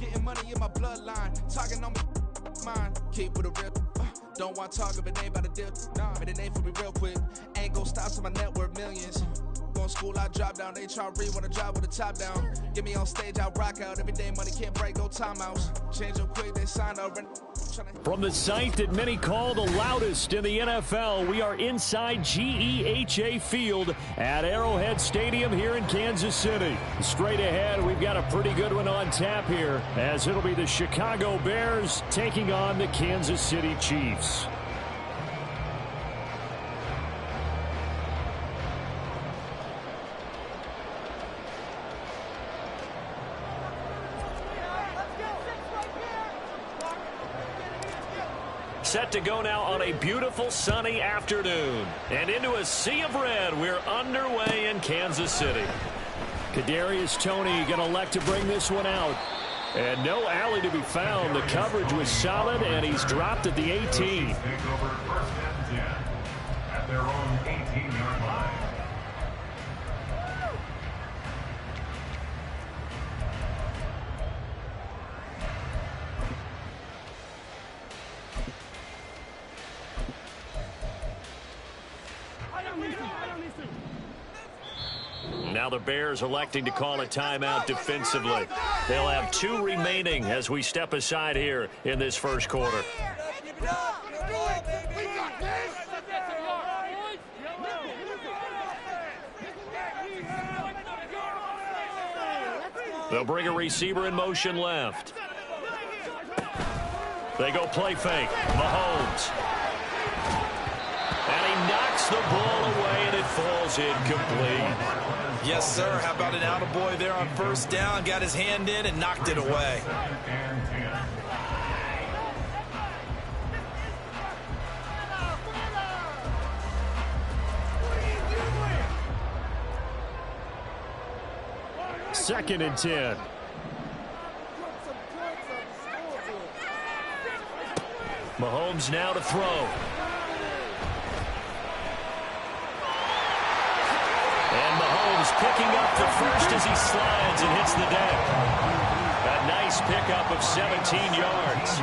Getting money in my bloodline. Talking on my mind. Keep it a real. Don't want to talk if it ain't about a deal. Nah, but it ain't for me real quick. Ain't gon' stop till my net worth millions. Going school, I drop down. They try to read when I drop with the top down. Get me on stage, I rock out. Every day money can't break, no timeouts. Change up quick, they sign up. From the site that many call the loudest in the NFL, we are inside GEHA Field at Arrowhead Stadium here in Kansas City. Straight ahead, we've got a pretty good one on tap here, as it'll be the Chicago Bears taking on the Kansas City Chiefs. Set to go now on a beautiful sunny afternoon. And into a sea of red, we're underway in Kansas City. Kadarius Toney going to elect to bring this one out. And no alley to be found. The coverage was solid, and he's dropped at the 18. At their own 18-yard line. Now the Bears electing to call a timeout defensively. They'll have 2 remaining as we step aside here in this first quarter. They'll bring a receiver in motion left. They go play fake. Mahomes. And he knocks the ball away, and it falls incomplete. Yes, sir. How about an attaboy there on first down? Got his hand in and knocked it away. Second and 10. Mahomes now to throw. And Mahomes picking up the first as he slides and hits the deck. A nice pickup of 17 yards.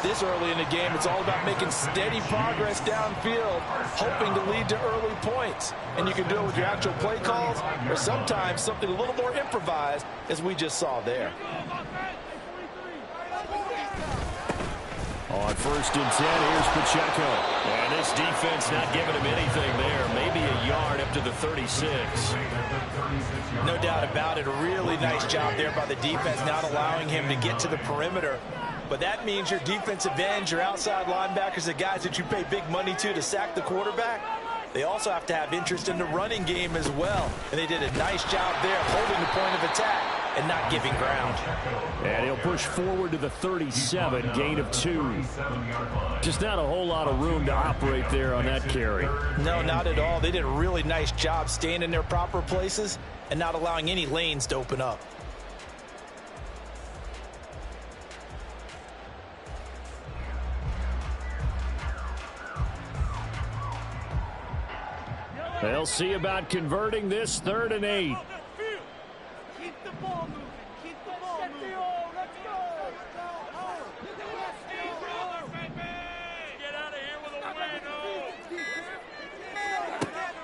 This early in the game, it's all about making steady progress downfield, hoping to lead to early points. And you can do it with your actual play calls, or sometimes something a little more improvised, as we just saw there. On first and 10, here's Pacheco. And this defense not giving him anything there. Maybe a yard up to the 36. No doubt about it. A really nice job there by the defense, not allowing him to get to the perimeter. But that means your defensive ends, your outside linebackers, the guys that you pay big money to sack the quarterback, they also have to have interest in the running game as well. And they did a nice job there holding the point of attack and not giving ground. And he'll push forward to the 37, gain of 2. Just not a whole lot of room to operate there on that carry. No, not at all. They did a really nice job staying in their proper places and not allowing any lanes to open up. They'll see about converting this 3rd and 8. Keep the ball moving. Keep the ball moving. Let's go. Get out of here with a win.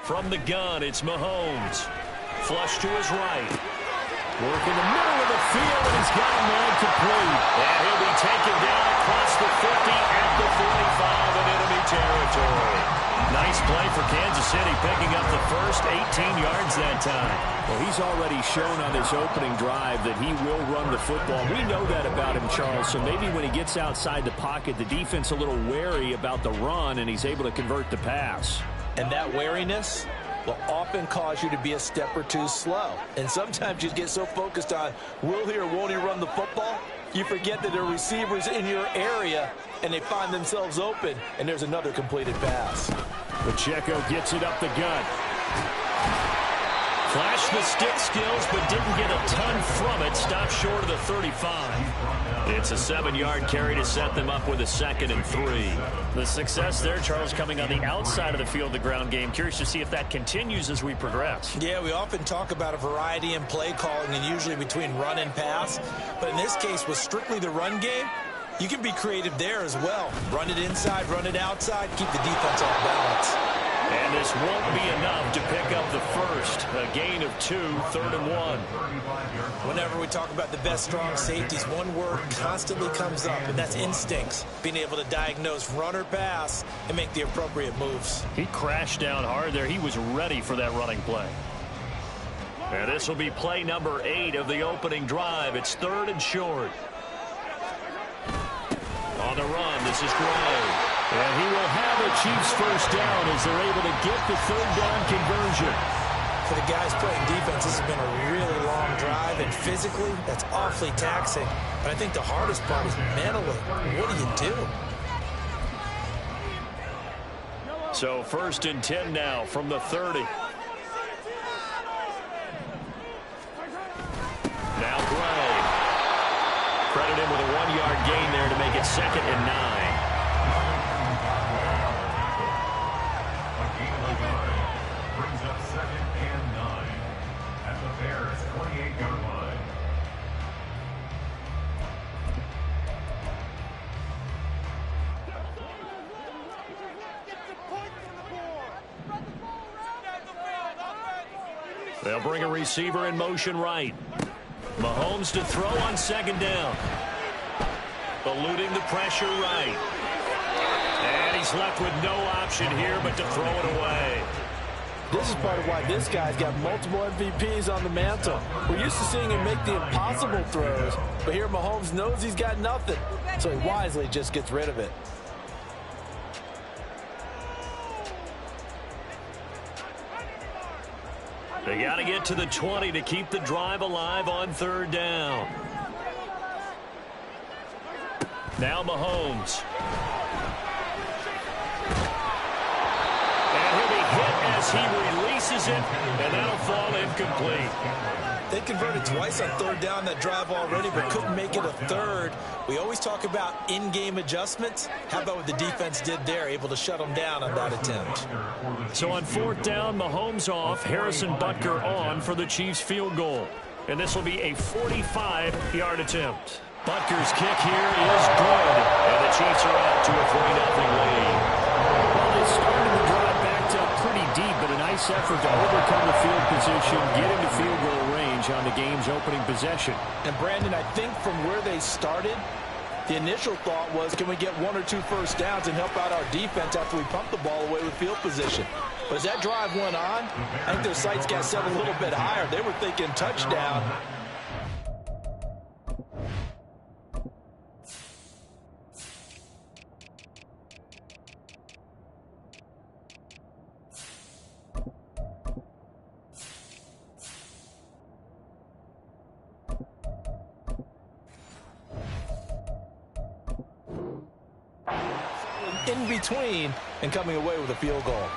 From the gun, it's Mahomes. Flush to his right. Work in the middle of the field, and he's got a man complete. And he'll be taken down across the 50 at the 45 in enemy territory. Nice play for Kansas City, picking up the first 18 yards that time. Well, he's already shown on this opening drive that he will run the football. We know that about him, Charles, so maybe when he gets outside the pocket, the defense a little wary about the run, and he's able to convert the pass. And that wariness will often cause you to be a step or two slow. And sometimes you get so focused on will he or won't he run the football, you forget that there are receivers in your area, and they find themselves open, and there's another completed pass. Pacheco gets it up the gut. Flashed the stick skills, but didn't get a ton from it. Stopped short of the 35. It's a 7-yard carry to set them up with a 2nd and 3. The success there, Charles, coming on the outside of the field, the ground game. Curious to see if that continues as we progress. Yeah, we often talk about a variety in play calling and usually between run and pass. But in this case, with strictly the run game, you can be creative there as well. Run it inside, run it outside, keep the defense off balance. And this won't be enough to pick up the first. A gain of 2, 3rd and 1. Whenever we talk about the best strong safeties, one word constantly comes up, and that's instincts. Being able to diagnose run or pass and make the appropriate moves. He crashed down hard there. He was ready for that running play. And this will be play number 8 of the opening drive. It's 3rd and short. On the run, this is Gray. And he will have a Chiefs first down as they're able to get the 3rd down conversion. For the guys playing defense, this has been a really long drive, and physically, that's awfully taxing. But I think the hardest part is mentally. What do you do? So 1st and 10 now from the 30. Now Gray. Credit him with a 1-yard gain there to make it 2nd and 9. Brings up 2nd and 9 at the Bears' 28-yard line. They'll bring a receiver in motion right. Mahomes to throw on 2nd down. Eluding the pressure right. And he's left with no option here but to throw it away. This is part of why this guy's got multiple MVPs on the mantle. We're used to seeing him make the impossible throws, but here Mahomes knows he's got nothing, so he wisely just gets rid of it. They got to get to the 20 to keep the drive alive on 3rd down. Now Mahomes. And he'll be hit as he releases it, and that'll fall incomplete. They converted twice on 3rd down that drive already, but couldn't make it a 3rd. We always talk about in-game adjustments. How about what the defense did there, able to shut them down on that attempt? So on 4th down, Mahomes off, Harrison Butker on for the Chiefs field goal. And this will be a 45-yard attempt. Butker's kick here is good. And the Chiefs are out to a 3-0 lead. Well, they started the drive backed up pretty deep, but a nice effort to overcome the field position, get into field goal range on the game's opening possession. And Brandon, I think from where they started, the initial thought was, can we get 1 or 2 first downs and help out our defense after we pump the ball away with field position? But as that drive went on, I think their sights got set a little bit higher. They were thinking touchdown. In between and coming away with a field goal.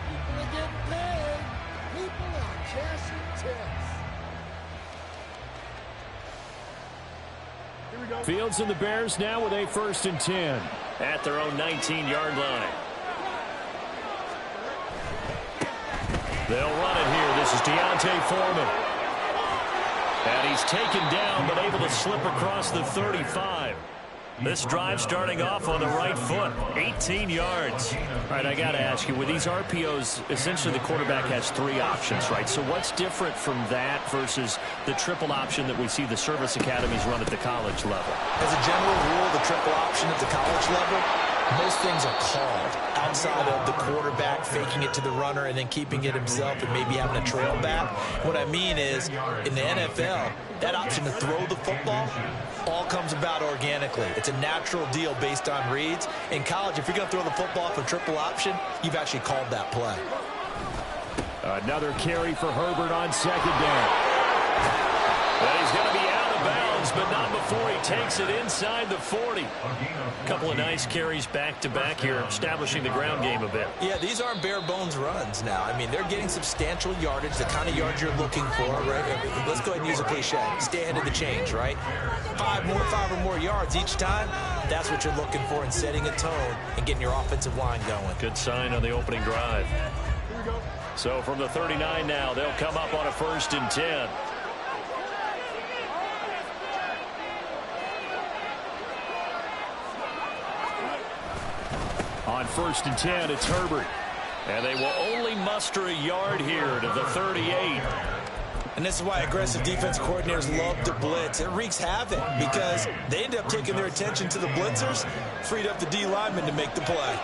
People are getting paid. People are cashing checks. Here we go. Fields and the Bears now with a 1st and 10 At their own 19-yard line. They'll run it here. This is Deontay Foreman. And he's taken down but able to slip across the 35. This drive starting off on the right foot, 18 yards. All right, I got to ask you, with these RPOs, essentially the quarterback has 3 options, right? So what's different from that versus the triple option that we see the service academies run at the college level? As a general rule, the triple option at the college level, most things are called outside of the quarterback faking it to the runner and then keeping it himself and maybe having a trail back. What I mean is, in the NFL, that option to throw the football all comes about organically. It's a natural deal based on reads. In college, if you're going to throw the football for triple option, you've actually called that play. Another carry for Herbert on 2nd down. And he's going to be out of bounds bounds, but not before he takes it inside the 40. A couple of nice carries back-to-back here, establishing the ground game a bit. Yeah, these aren't bare-bones runs now. I mean, they're getting substantial yardage, the kind of yards you're looking for, right? Let's go ahead and use a cliche. Stay ahead of the change, right? 5 or more yards each time. That's what you're looking for in setting a tone and getting your offensive line going. Good sign on the opening drive. So from the 39 now, they'll come up on a 1st and 10. On 1st and 10, it's Herbert. And they will only muster a yard here to the 38. And this is why aggressive defensive coordinators love to blitz. It wreaks havoc because they end up taking their attention to the blitzers, freed up the D lineman to make the play.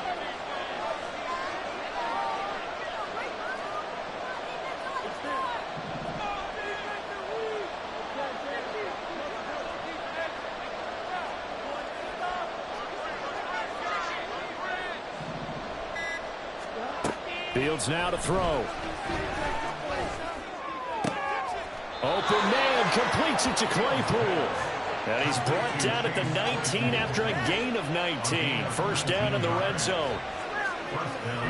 Fields now to throw. Open man, completes it to Claypool. And he's brought down at the 19 after a gain of 19. First down in the red zone.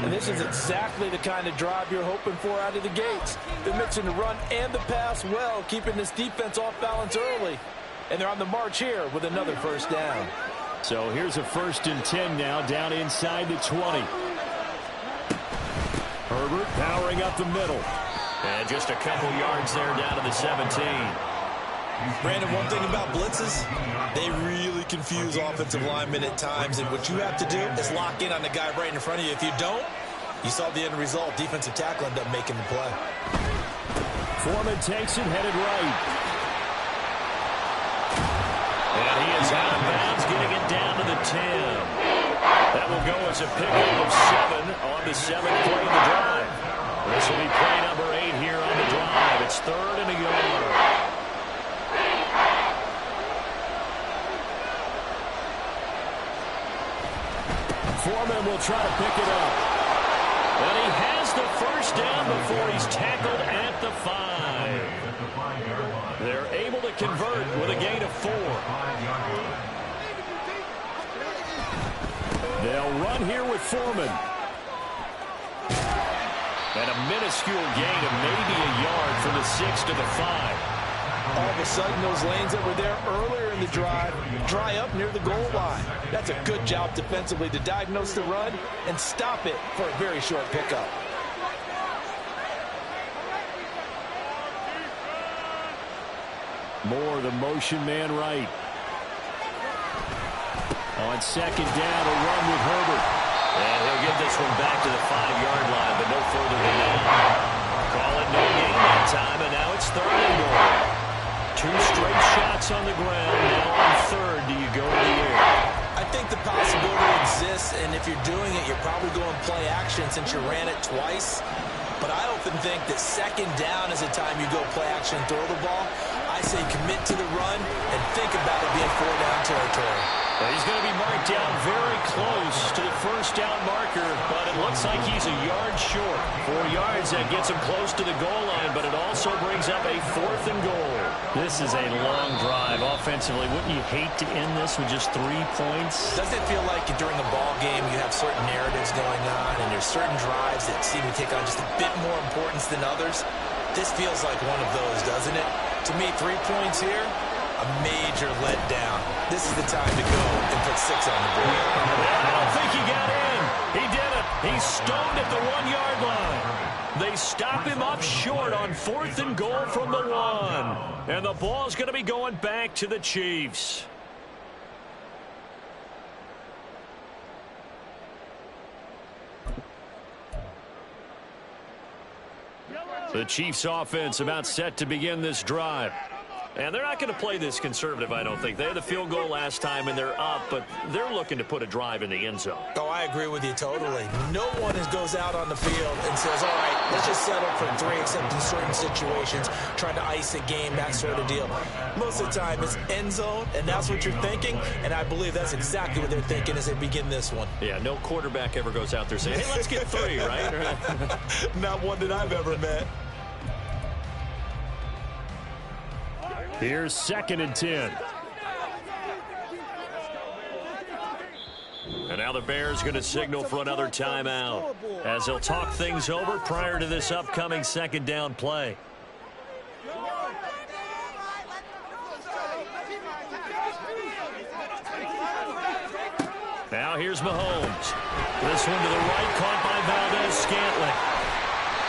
And this is exactly the kind of drive you're hoping for out of the gates. They're mixing the run and the pass well, keeping this defense off balance early. And they're on the march here with another first down. So here's a 1st and 10 now, down inside the 20. Herbert powering up the middle. And just a couple yards there down to the 17. Brandon, one thing about blitzes, they really confuse offensive linemen at times. And what you have to do is lock in on the guy right in front of you. If you don't, you saw the end result. Defensive tackle ended up making the play. Foreman takes it, headed right. And he is out of bounds, getting it down to the 10. That will go as a pickup of 7 on the 7th play of the drive. This will be play number 8 here on the drive. It's 3rd and a yard. Foreman will try to pick it up. And he has the first down before he's tackled at the 5. They're able to convert with a gain of 4. They'll run here with Foreman. And a minuscule gain of maybe a yard from the 6 to the 5. All of a sudden, those lanes that were there earlier in the drive dry up near the goal line. That's a good job defensively to diagnose the run and stop it for a very short pickup. Moore, the motion man right. On 2nd down, a run with Herbert. And he'll get this one back to the 5-yard line, but no further than that. Call it no gain that time, and now it's 3rd and goal. 2 straight shots on the ground. Now on 3rd, do you go to the air? I think the possibility exists, and if you're doing it, you're probably going play action since you ran it twice. But I often think that 2nd down is the time you go play action and throw the ball. I say commit to the run and think about it being 4-down territory. Well, he's going to be marked down very close to the first down marker, but it looks like he's a yard short. 4 yards, that gets him close to the goal line, but it also brings up a 4th and goal. This is a long drive offensively. Wouldn't you hate to end this with just 3 points? Doesn't it feel like during a ball game you have certain narratives going on and there's certain drives that seem to take on just a bit more importance than others? This feels like one of those, doesn't it? To me, 3 points here, a major letdown. This is the time to go and put 6 on the board. I don't think he got in. He did it. He's stoned at the 1-yard line. They stop him up short on 4th and goal from the 1. And the ball's going to be going back to the Chiefs. The Chiefs offense about set to begin this drive. And they're not going to play this conservative, I don't think. They had the field goal last time, and they're up, but they're looking to put a drive in the end zone. Oh, I agree with you totally. No one goes out on the field and says, all right, let's just settle for 3, except in certain situations, trying to ice a game, that sort of deal. Most of the time, it's end zone, and that's what you're thinking, and I believe that's exactly what they're thinking as they begin this one. Yeah, no quarterback ever goes out there saying, hey, let's get 3, right? Not one that I've ever met. Here's 2nd and 10. And now the Bears going to signal for another timeout as they'll talk things over prior to this upcoming 2nd down play. Now here's Mahomes. This one to the right, caught by Valdez-Scantling.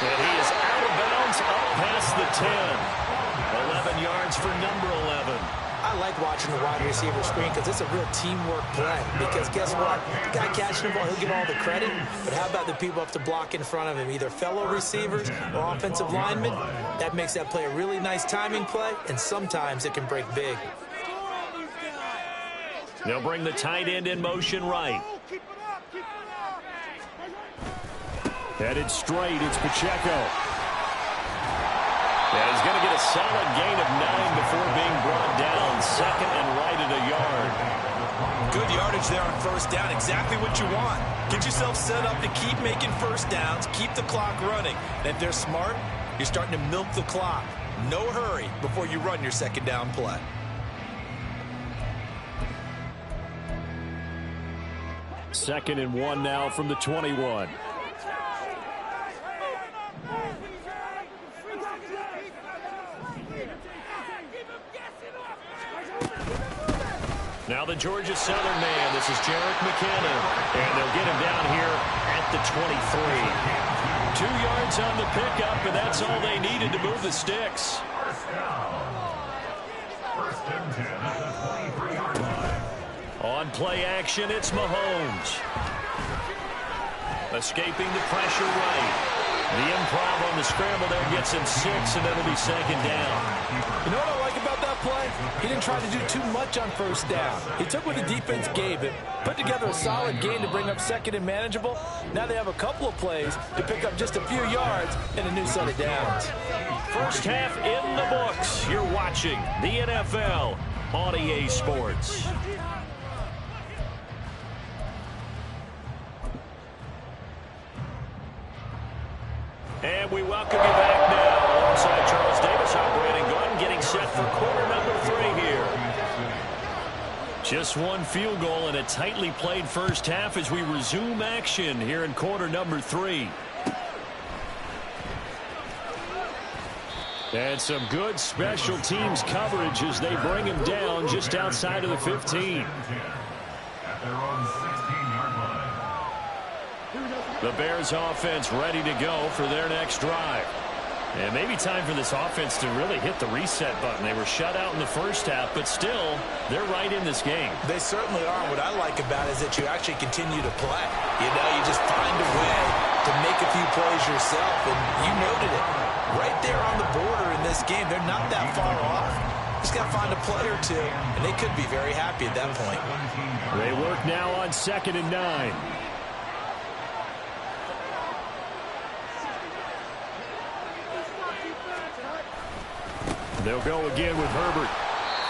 And he is out of bounds, up past the 10. 11 yards for number 11. I like watching the wide receiver screen because it's a real teamwork play. Because guess what? The guy catching the ball, he'll get all the credit. But how about the people up to block in front of him, either fellow receivers or offensive linemen? That makes that play a really nice timing play, and sometimes it can break big. They'll bring the tight end in motion right. Headed straight, it's Pacheco. And he's going to get a solid gain of 9 before being brought down. 2nd and right at a yard. Good yardage there on 1st down. Exactly what you want. Get yourself set up to keep making 1st downs, keep the clock running. And if they're smart, you're starting to milk the clock. No hurry before you run your 2nd down play. Second and 1 now from the 21. Now the Georgia Southern man. This is Jerick McKinnon. And they'll get him down here at the 23. 2 yards on the pickup, and that's all they needed to move the sticks. First and 10 at the 23-yard line. On play action, it's Mahomes. Escaping the pressure right. The improv on the scramble there gets him 6, and that'll be 2nd down. You know what I like about that play? He didn't try to do too much on 1st down. He took what the defense gave him, put together a solid gain to bring up 2nd and manageable. Now they have a couple of plays to pick up just a few yards and a new set of downs. First half in the books. You're watching the NFL on EA Sports. And we welcome you back now alongside Charles Davis operating gun, getting set for quarter number 3 here. Just one field goal in a tightly played first half as we resume action here in quarter number 3. And some good special teams coverage as they bring him down just outside of the 15. At their own 16-yard line. The Bears offense ready to go for their next drive. And maybe time for this offense to really hit the reset button. They were shut out in the first half, but still, they're right in this game. They certainly are. What I like about it is that you actually continue to play. You know, you just find a way to make a few plays yourself, and you noted it. Right there on the border in this game, they're not that far off. Just got to find a play or two, and they could be very happy at that point. They work now on 2nd and 9. They'll go again with Herbert.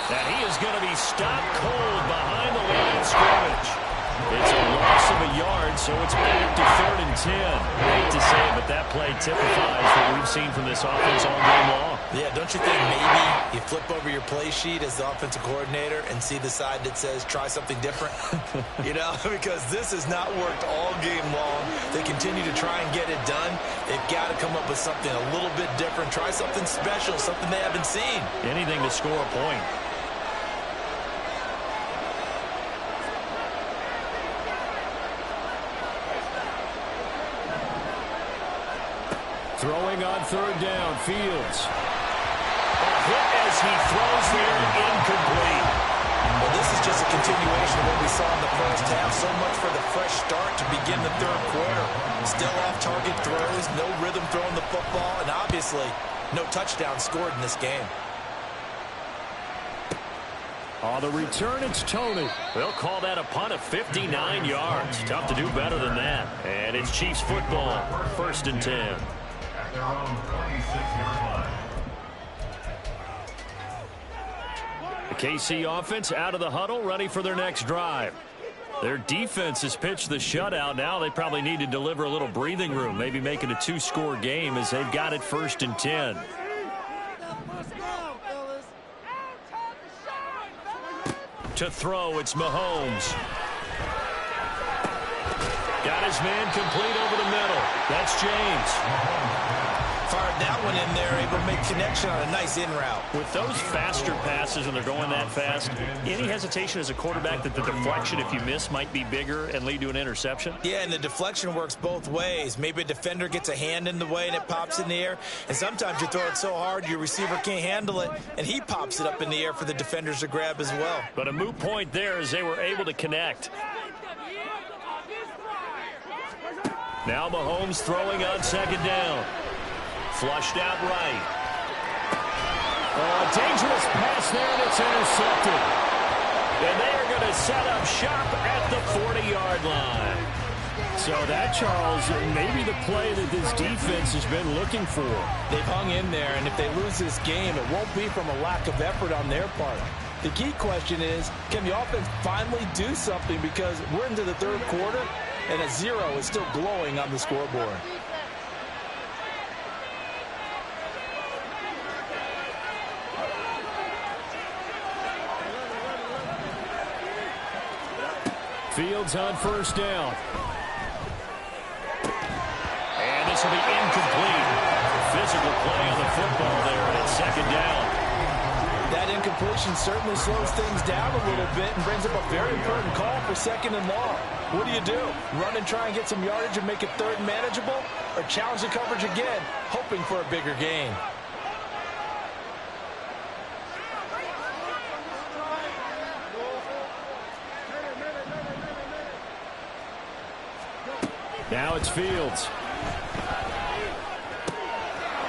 And he is going to be stopped cold behind the line of scrimmage. It's a loss of a yard, so it's back to 3rd and 10. I hate to say it, but that play typifies what we've seen from this offense all game long. Yeah, don't you think maybe you flip over your play sheet as the offensive coordinator and see the side that says try something different? You know, because this has not worked all game long. They continue to try and get it done. They've got to come up with something a little bit different. Try something special, something they haven't seen. Anything to score a point. Throwing on 3rd down, Fields. A hit as he throws there, incomplete. Well, this is just a continuation of what we saw in the first half. So much for the fresh start to begin the 3rd quarter. Still off-target throws, no rhythm throwing the football, and obviously no touchdown scored in this game. On the return, it's Tony. They'll call that a punt of 59 yards. Tough to do better than that. And it's Chiefs football, 1st and 10. At their own 26-yard line. The KC offense out of the huddle, ready for their next drive. Their defense has pitched the shutout. Now they probably need to deliver a little breathing room, maybe make it a 2-score game as they've got it 1st and 10. To throw, it's Mahomes. Got his man complete over the middle. That's James. Fired that one in there, able to make connection on a nice in route. With those faster passes and they're going that fast, any hesitation as a quarterback that the deflection, if you miss, might be bigger and lead to an interception? Yeah, and the deflection works both ways. Maybe a defender gets a hand in the way and it pops in the air, and sometimes you throw it so hard your receiver can't handle it, and he pops it up in the air for the defenders to grab as well. But a moot point there as they were able to connect. Now Mahomes throwing on second down. Flushed out right. Oh, a dangerous pass there, and it's intercepted. And they are going to set up shop at the 40-yard line. So that, Charles, maybe the play that this defense has been looking for. They've hung in there, and if they lose this game, it won't be from a lack of effort on their part. The key question is, can the offense finally do something, because we're into the third quarter, and a 0 is still glowing on the scoreboard. Fields on first down. And this will be incomplete. Physical play on the football there, and it's second down. That incompletion certainly slows things down a little bit and brings up a very important call for second and long. What do? Run and try and get some yardage and make it third and manageable, or challenge the coverage again, hoping for a bigger gain? Now it's Fields.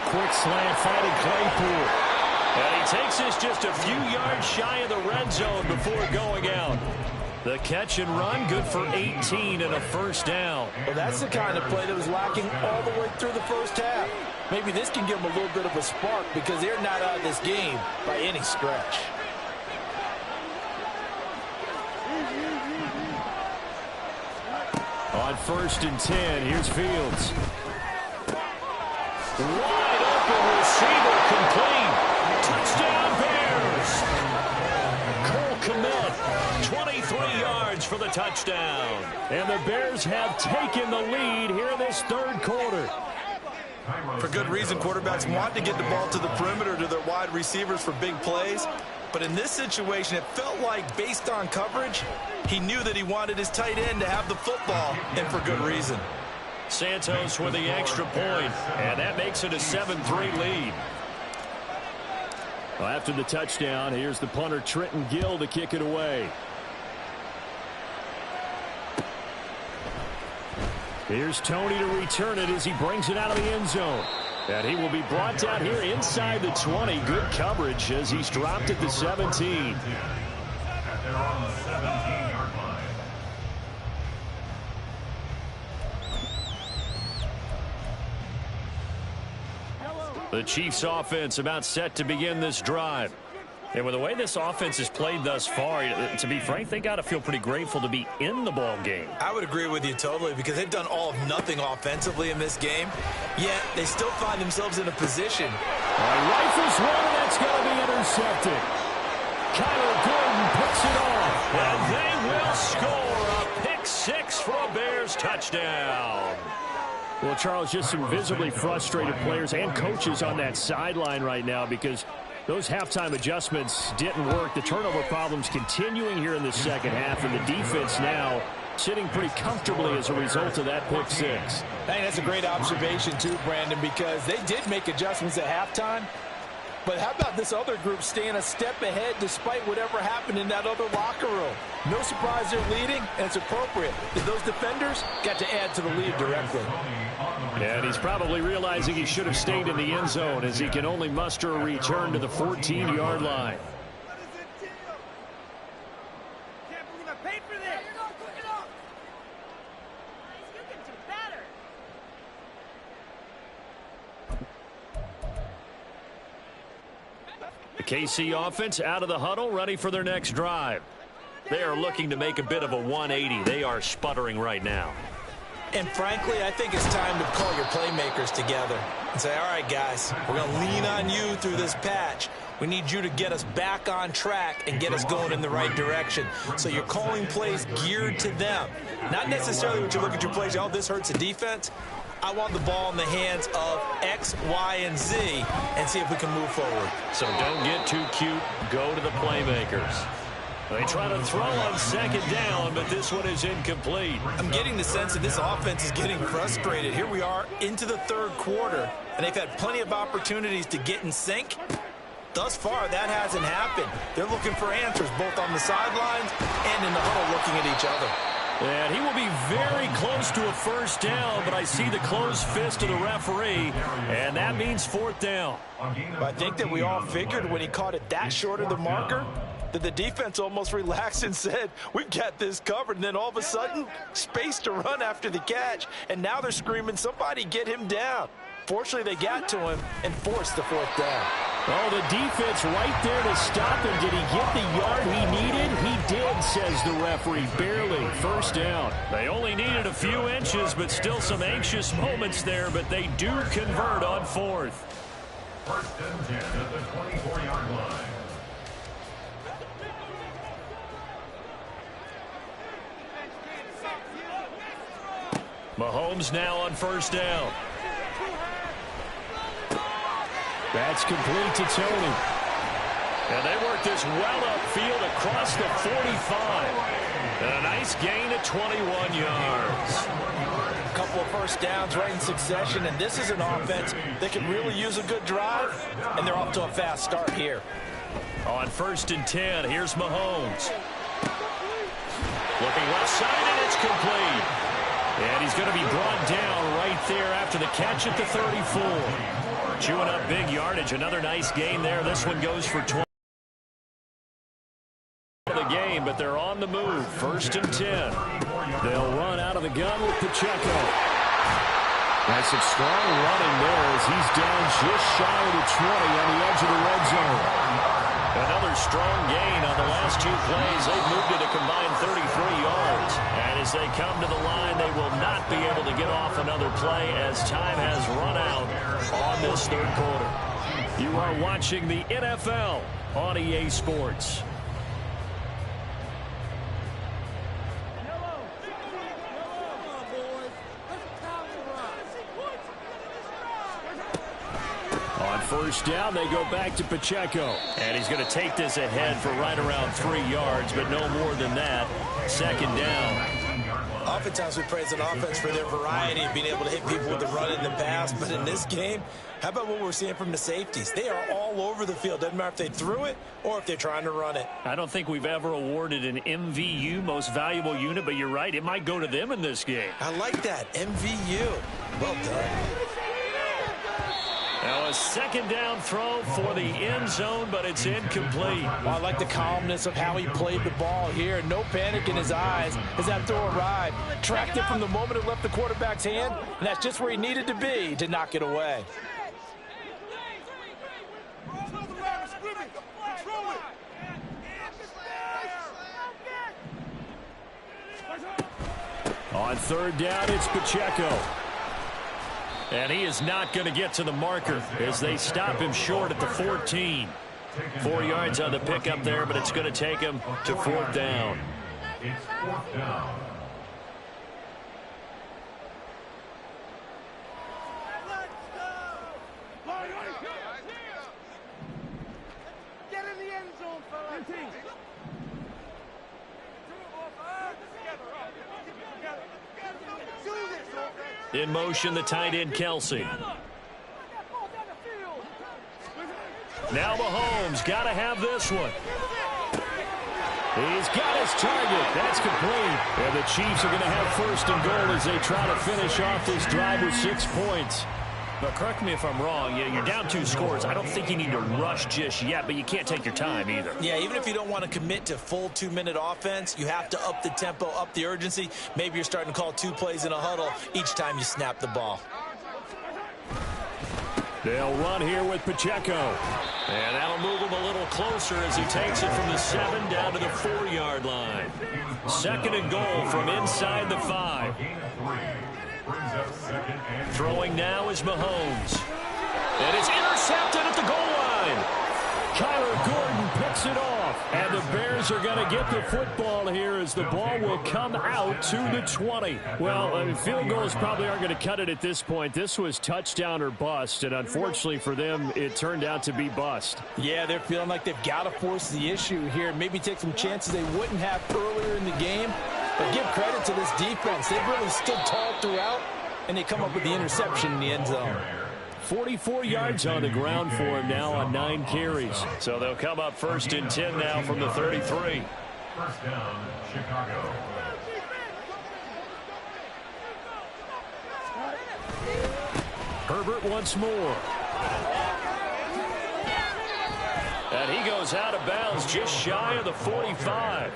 Quick slant, finding Claypool. And he takes this just a few yards shy of the red zone before going out. The catch and run, good for 18 and a first down. Well, that's the kind of play that was lacking all the way through the first half. Maybe this can give them a little bit of a spark, because they're not out of this game by any stretch. On first and 10, here's Fields. Wide open receiver, complete. Touchdown Bears. Cole Kmet, 23 yards for the touchdown. And the Bears have taken the lead here in this third quarter. For good reason, quarterbacks want to get the ball to the perimeter to their wide receivers for big plays. But in this situation, it felt like, based on coverage, he knew that he wanted his tight end to have the football, and for good reason. Santos with the extra point, and that makes it a 7-3 lead. Well, after the touchdown, here's the punter Trenton Gill to kick it away. Here's Tony to return it as he brings it out of the end zone. And he will be brought down here inside the 20. Good coverage as he's dropped at the 17. They're on the 17-yard line. The Chiefs offense about set to begin this drive. And with the way this offense has played thus far, to be frank, they got to feel pretty grateful to be in the ball game. I would agree with you totally, because they've done all of nothing offensively in this game, yet they still find themselves in a position. Rifles one, and that's going to be intercepted. Kyler Gordon picks it off, and they will score a pick six for a Bears touchdown. Well, Charles, just some visibly frustrated players and coaches on that sideline right now, because those halftime adjustments didn't work. The turnover problems continuing here in the second half, and the defense now sitting pretty comfortably as a result of that pick six. I think that's a great observation too, Brandon, because they did make adjustments at halftime. But how about this other group staying a step ahead despite whatever happened in that other locker room? No surprise they're leading, and it's appropriate that those defenders got to add to the lead directly. And he's probably realizing he should have stayed in the end zone, as he can only muster a return to the 14-yard line. Can't believe I paid for this. You're not quick enough. You can do better. The KC offense out of the huddle, ready for their next drive. They are looking to make a bit of a 180. They are sputtering right now. And frankly, I think it's time to call your playmakers together and say, all right, guys, we're going to lean on you through this patch. We need you to get us back on track and get us going in the right direction. So you're calling plays geared to them. Not necessarily when you look at your plays, oh, this hurts the defense. I want the ball in the hands of X, Y, and Z and see if we can move forward. So don't get too cute. Go to the playmakers. They try to throw on second down, but this one is incomplete. I'm getting the sense that this offense is getting frustrated. Here we are into the third quarter, and they've had plenty of opportunities to get in sync. Thus far, that hasn't happened. They're looking for answers both on the sidelines and in the huddle looking at each other. And he will be very close to a first down, but I see the closed fist of the referee, and that means fourth down. I think that we all figured when he caught it that short of the marker that the defense almost relaxed and said, we've got this covered. And then all of a sudden, space to run after the catch. And now they're screaming, somebody get him down. Fortunately, they got to him and forced the fourth down. Oh, the defense right there to stop him. Did he get the yard he needed? He did, says the referee. Barely. First down. They only needed a few inches, but still some anxious moments there. But they do convert on fourth. First and 10 at the 24-yard line. Mahomes now on first down. That's complete to Tony. And they work this well upfield across the 45. And a nice gain of 21 yards. A couple of first downs right in succession, and this is an offense that can really use a good drive, and they're off to a fast start here. On first and 10, here's Mahomes. Looking left side, and it's complete. And he's going to be brought down right there after the catch at the 34. Chewing up big yardage. Another nice gain there. This one goes for 20. The game, but they're on the move. First and 10. They'll run out of the gun with Pacheco. That's some strong running there as he's down just shy of the 20 on the edge of the red zone. Another strong gain on the last two plays. They've moved it a combined 33 yards. And as they come to the line, they will not be able to get off another play as time has run out on this third quarter. You are watching the NFL on EA Sports. On first down, they go back to Pacheco. And he's going to take this ahead for right around 3 yards, but no more than that. Second down. Oftentimes we praise an offense for their variety of being able to hit people with the run in the pass. But in this game, how about what we're seeing from the safeties? They are all over the field. Doesn't matter if they threw it or if they're trying to run it. I don't think we've ever awarded an MVU, most valuable unit, but you're right. It might go to them in this game. I like that. MVU. Well done. Now a second down throw for the end zone, but it's incomplete. Well, I like the calmness of how he played the ball here. No panic in his eyes as that throw arrived. Tracked it from the moment it left the quarterback's hand, and that's just where he needed to be to knock it away. On third down, it's Pacheco. And he is not going to get to the marker as they stop him short at the 14. 4 yards on the pickup there, but it's going to take him to fourth down. It's fourth down. Get in the end zone, fellas. In motion, the tight end, Kelsey. Now Mahomes got to have this one. He's got his target. That's complete. And the Chiefs are going to have first and goal as they try to finish off this drive with 6 points. But correct me if I'm wrong. You're down 2 scores. I don't think you need to rush just yet, but you can't take your time either. Yeah, even if you don't want to commit to full 2-minute offense, you have to up the tempo, up the urgency. Maybe you're starting to call 2 plays in a huddle each time you snap the ball. They'll run here with Pacheco. And that'll move him a little closer as he takes it from the 7 down to the 4-yard line. Second and goal from inside the 5. Throwing now is Mahomes. And it's intercepted at the goal line. Kyler Gordon picks it off. And the Bears are going to get the football here as the ball will come out to the 20. Well, field goals probably aren't going to cut it at this point. This was touchdown or bust, and unfortunately for them, it turned out to be bust. Yeah, they're feeling like they've got to force the issue here. Maybe take some chances they wouldn't have earlier in the game. But give credit to this defense. They've really stood tall throughout, and they come up with the interception in the end zone. 44 yards on the ground for him now on 9 carries. So they'll come up 1st and 10 now from the 33. First down, Chicago. Herbert once more. And he goes out of bounds just shy of the 45.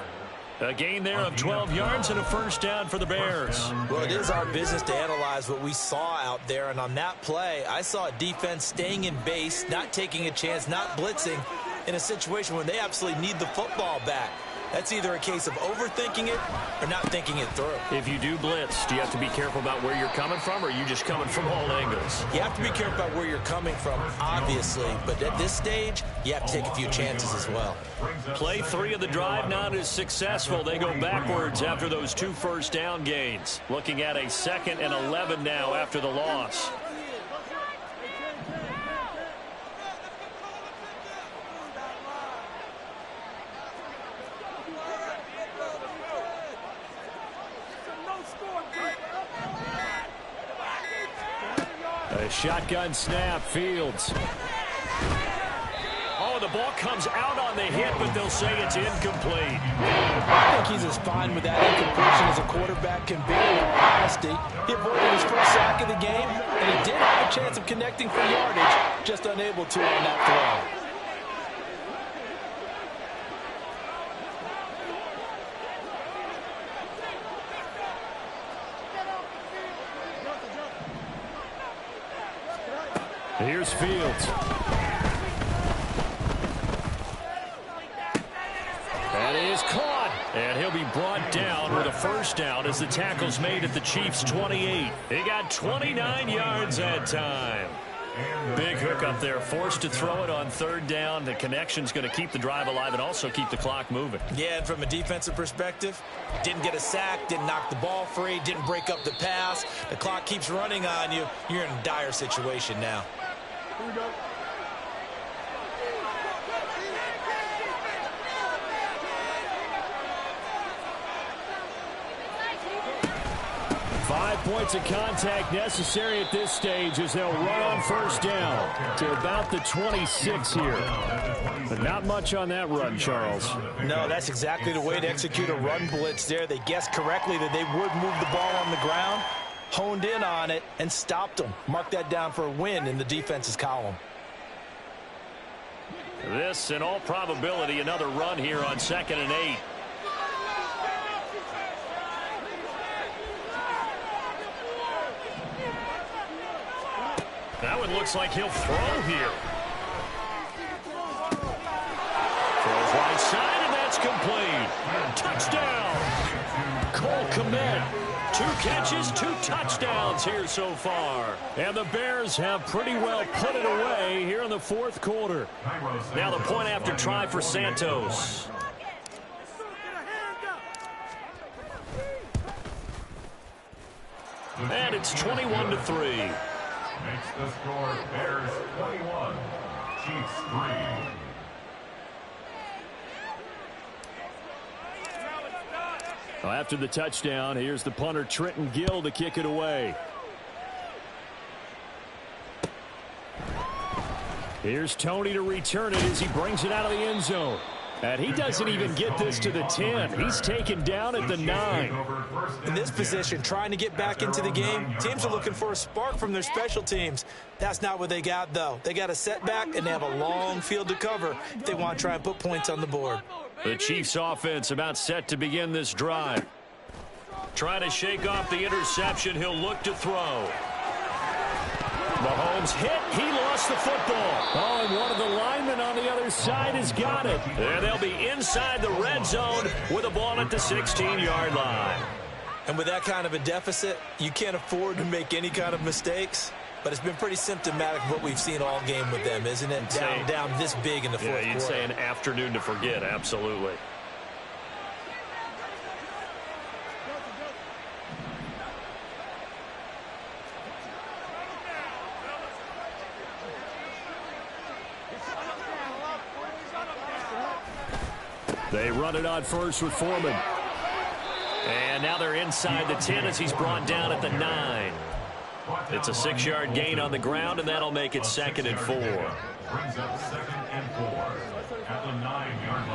A gain there of 12 yards and a first down for the Bears. Well, it is our business to analyze what we saw out there, and on that play, I saw a defense staying in base, not taking a chance, not blitzing in a situation where they absolutely need the football back. That's either a case of overthinking it or not thinking it through. If you do blitz, do you have to be careful about where you're coming from, or are you just coming from all angles? You have to be careful about where you're coming from, obviously, but at this stage, you have to take a few chances as well. Play 3 of the drive not as successful. They go backwards after those 2 first down gains. Looking at a 2nd and 11 now after the loss. A shotgun snap, Fields. Oh, the ball comes out on the hit, but they'll say it's incomplete. I think he's as fine with that incompletion as a quarterback can be, in all honesty. He avoided his first sack of the game, and he did have a chance of connecting for yardage, just unable to on that throw. Here's Fields. That is caught. And he'll be brought down with a first down as the tackle's made at the Chiefs' 28. He got 29 yards that time. Big hook up there, forced to throw it on 3rd down. The connection's going to keep the drive alive and also keep the clock moving. Yeah, and from a defensive perspective, didn't get a sack, didn't knock the ball free, didn't break up the pass. The clock keeps running on you. You're in a dire situation now. Here we go. 5 points of contact necessary at this stage as they'll run on first down to about the 26 here. But not much on that run, Charles. No, that's exactly the way to execute a run blitz there. They guessed correctly that they would move the ball on the ground, honed in on it, and stopped them. Mark that down for a win in the defense's column. This, in all probability, another run here on 2nd and 8. That one looks like he'll throw here. Throws right side, and that's complete. Touchdown. Cole Kmet. 2 catches, 2 touchdowns here so far. And the Bears have pretty well put it away here in the 4th quarter. Now the point after try for Santos. And it's 21-3. Makes the score Bears 21, Chiefs 3. Well, after the touchdown, here's the punter Trenton Gill to kick it away. Here's Tony to return it as he brings it out of the end zone. And he doesn't even get this to the 10. He's taken down at the 9. In this position, trying to get back into the game, teams are looking for a spark from their special teams. That's not what they got, though. They got a setback, and they have a long field to cover if they want to try and put points on the board. The Chiefs offense about set to begin this drive. Trying to shake off the interception. He'll look to throw. Mahomes hit. He lost the football. Oh, and one of the linemen on the other side has got it. And they'll be inside the red zone with a ball at the 16-yard line. And with that kind of a deficit, you can't afford to make any kind of mistakes. But it's been pretty symptomatic of what we've seen all game with them, isn't it? Down this big in the fourth quarter. Yeah, you'd say an afternoon to forget, absolutely. They run it on first with Foreman. And now they're inside the 10 as he's brought down at the 9. It's a 6-yard gain on the ground, and that'll make it 2nd and 4. Brings up 2nd and 4 at the 9-yard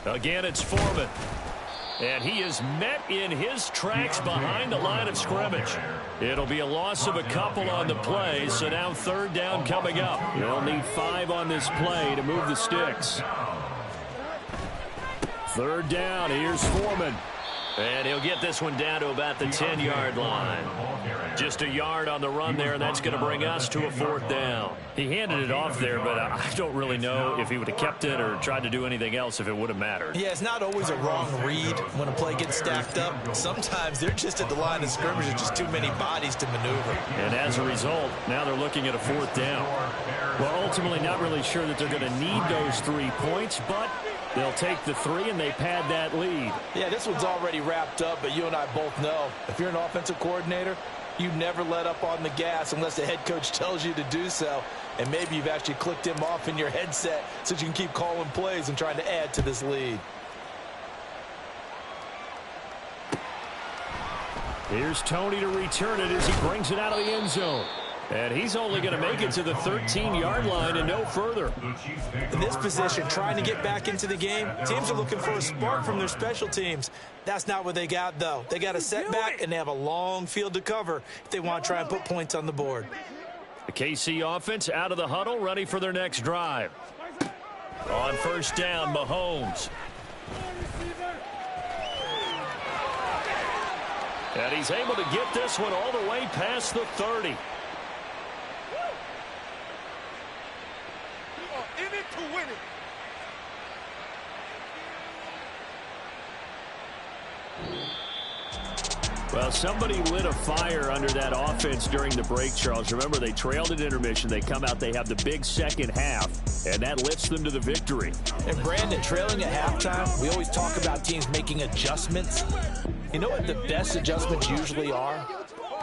line. Again, it's Foreman. And he is met in his tracks behind the line of scrimmage. It'll be a loss of a couple on the play, so now 3rd down coming up. They'll need 5 on this play to move the sticks. 3rd down, here's Foreman. And he'll get this one down to about the 10-yard line. Just a yard on the run there, and that's going to bring us to a 4th down. He handed it off there, but I don't really know if he would have kept it or tried to do anything else if it would have mattered. Yeah, it's not always a wrong read when a play gets stacked up. Sometimes they're just at the line of scrimmage. There's just too many bodies to maneuver. And as a result, now they're looking at a 4th down. Well, ultimately not really sure that they're going to need those 3 points, but they'll take the 3 and they pad that lead. Yeah, this one's already wrapped up, but you and I both know if you're an offensive coordinator, you never let up on the gas unless the head coach tells you to do so. And maybe you've actually clicked him off in your headset so you can keep calling plays and trying to add to this lead. Here's Tony to return it as he brings it out of the end zone. And he's only going to make it to the 13-yard line and no further. In this position, trying to get back into the game, teams are looking for a spark from their special teams. That's not what they got, though. They got a setback, and they have a long field to cover if they want to try and put points on the board. The KC offense out of the huddle, ready for their next drive. On 1st down, Mahomes. And he's able to get this one all the way past the 30. In it to win it. Well, somebody lit a fire under that offense during the break, Charles. Remember, they trailed at intermission. They come out, they have the big second half, and that lifts them to the victory. And, Brandon, trailing at halftime, we always talk about teams making adjustments. You know what the best adjustments usually are?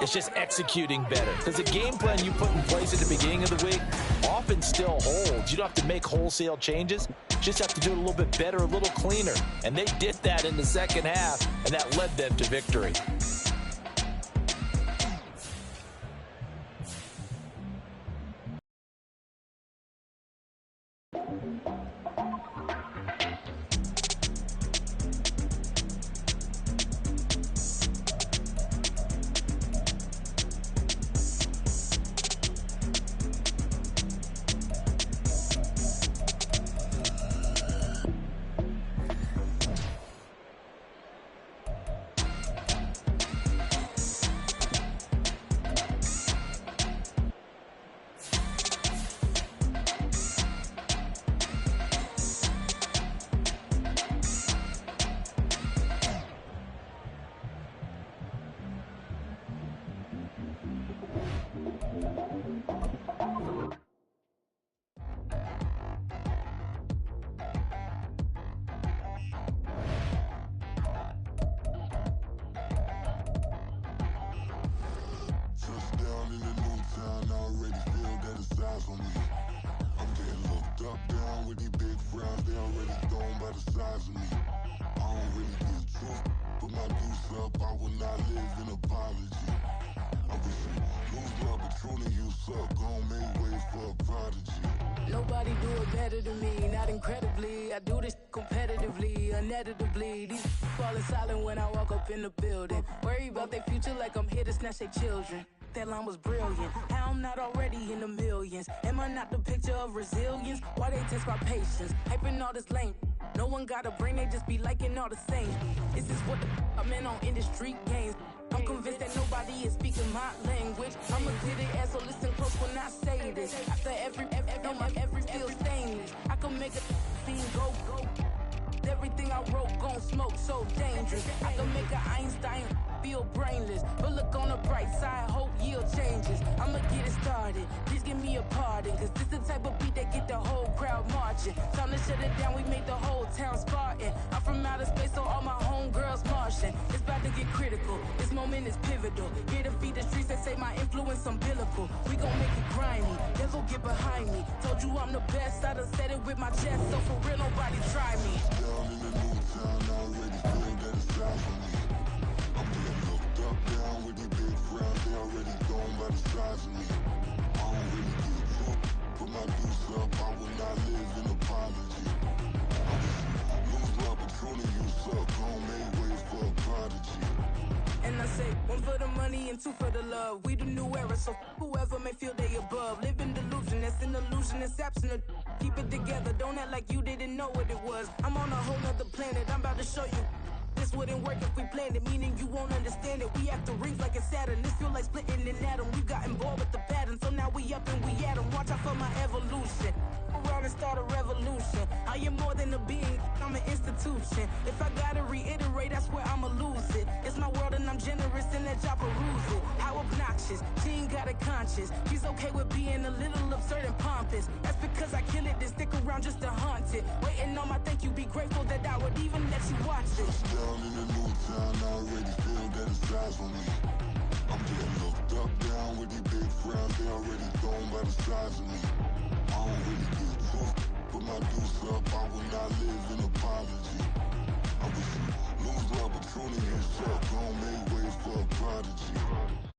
It's just executing better. Because the game plan you put in place at the beginning of the week often still holds. You don't have to make wholesale changes. You just have to do it a little bit better, a little cleaner. And they did that in the second half, and that led them to victory. Nobody do it better than me, not incredibly. I do this competitively, uneditably. These falling silent when I walk up in the building. Worry about their future like I'm here to snatch their children. That line was brilliant. How I'm not already in the millions. Am I not the picture of resilience? Why they test my patience? Hyping all this lame. No one got a brain, they just be liking all the same. This is what the I'm in on industry games. I'm convinced that nobody is speaking my language. I'm a good ass, so listen close when I say this. After every feel stainless. I can make a scene go. Everything I wrote gon' smoke, so dangerous. I can make an Einstein feel brainless, but look on the bright side, hope yield changes. I'ma get it started, please give me a pardon, cause this the type of beat that get the whole crowd marching. Time to shut it down, we make the whole town Spartan. I'm from outer space, so all my homegirls Martian. It's about to get critical, this moment is pivotal. Here to feed the streets that say my influence umbilical. We gon' make it grimy, devil get behind me. Told you I'm the best, I done said it with my chest, so for real nobody try me. Down in the new town, I already feel that it's time for me. I'm getting looked up, down with these big crowds, they already gone by the size of me. I don't really give a fuck, put my deuce up, I will not live in apology. I wish you lose my patron, you suck, homemade ways for a prodigy. And I say, one for the money and two for the love. We the new era, so whoever may feel they above. Live in delusion, that's an illusion, it's absent. Keep it together, don't act like you didn't know what it was. I'm on a whole nother planet, I'm about to show you. This wouldn't work if we planned it, meaning you won't understand it. We have to rings like it's Saturn, this feel like splitting an atom. We got involved with the pattern, so now we up and we at 'em. Watch out for my evolution. Around and start a revolution. I am more than a being, I'm an institution. If I gotta reiterate, that's where I'ma lose it. It's my world and I'm generous and that y'all peruse it. How obnoxious, she ain't got a conscience. She's okay with being a little absurd and pompous. That's because I kill it, then stick around just to haunt it. Waiting on my thank you, be grateful that I would even let you watch this. Down in the new town, I already feel that it's time for me. I'm getting looked up, down with these big crowds, they already gone by the size of me. I don't really give a fuck, put my deuce up, I will not live in apology. I wish you lose my patron, you suck, homemade ways for a prodigy.